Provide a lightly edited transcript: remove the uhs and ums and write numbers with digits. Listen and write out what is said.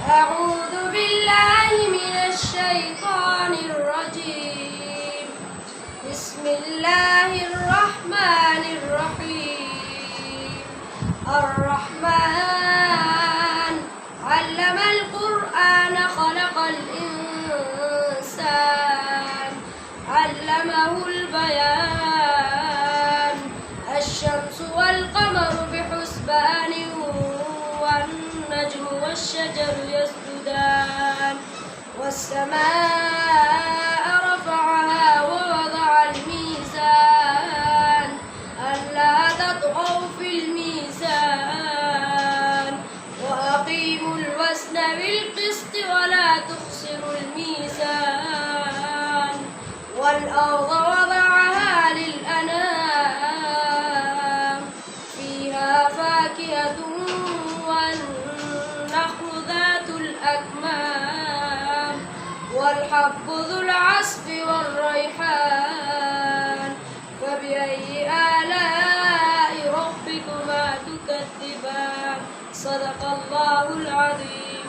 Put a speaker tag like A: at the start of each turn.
A: أعوذ بالله من الشيطان الرجيم. بسم الله الرحمن الرحيم. الرحمن علم القرآن خلق الإنسان علمه البيان. الشمس والقمر بحسبان والنجم والشجر يسجدان. والسماء رفعها ووضع الميزان ألا تطغوا في الميزان وأقيموا الوزن بالقسط ولا تخسروا الميزان. والأرض وضعها للأنام فيها فاكهة والنخل ذات الأكمام والحب ذو العصف والريحان. فبأي آلاء ربكما تكذبان؟ صدق الله العظيم.